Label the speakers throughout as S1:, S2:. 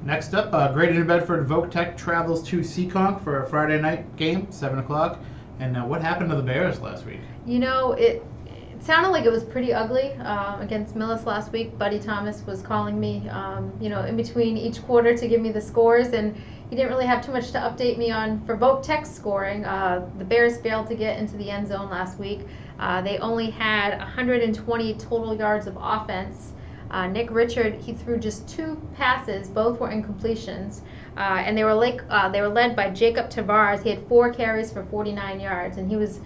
S1: Next up, Greater New Bedford Voc-Tech travels to Seekonk for a Friday night game, 7 o'clock. And what happened to the Bears last week?
S2: It sounded like it was pretty ugly against Millis last week. Buddy Thomas was calling me, in between each quarter to give me the scores, and he didn't really have too much to update me on for Voc-Tech's scoring. The Bears failed to get into the end zone last week. They only had 120 total yards of offense. Nick Richard, he threw just 2 passes, both were incompletions, and they were led by Jacob Tavares. He had 4 carries for 49 yards, and he was,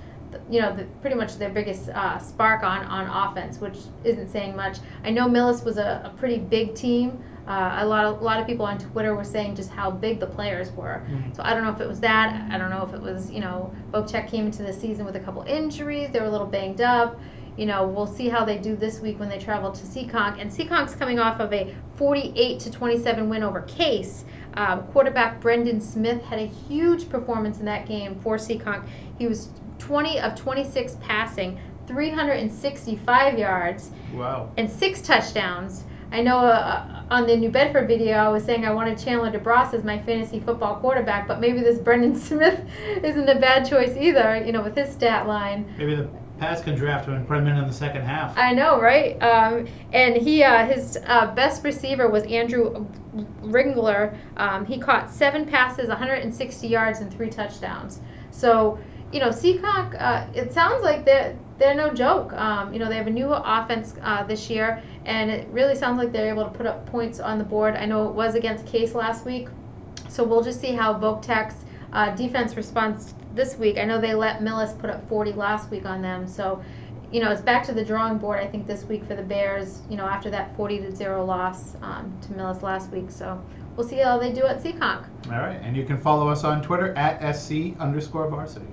S2: pretty much their biggest spark on offense, which isn't saying much. I know Millis was a pretty big team. A lot of people on Twitter were saying just how big the players were. Mm-hmm. So I don't know if it was that. I don't know if it was, Voc-Tech came into the season with a couple injuries. They were a little banged up. We'll see how they do this week when they travel to Seekonk. And Seekonk's coming off of a 48-27 win over Case. Quarterback Brendan Smith had a huge performance in that game for Seekonk. He was 20 of 26 passing, 365 yards,
S1: wow,
S2: and 6 touchdowns. I know on the New Bedford video I was saying I wanted Chandler DeBras as my fantasy football quarterback, but maybe this Brendan Smith isn't a bad choice either, with his stat line.
S1: Maybe the Pats can draft him and put him in the second half.
S2: I know, right? And his best receiver was Andrew Ringler. He caught 7 passes, 160 yards, and 3 touchdowns. So, Seekonk, it sounds like they're no joke. They have a new offense this year, and it really sounds like they're able to put up points on the board. I know it was against Case last week, so we'll just see how Voc-Tech's defense responds this week. I know they let Millis put up 40 last week on them, so it's back to the drawing board, I think, this week for the Bears, after that 40-0 loss to Millis last week. So we'll see how they do at Seekonk.
S1: All right, and you can follow us on Twitter at @SC_varsity.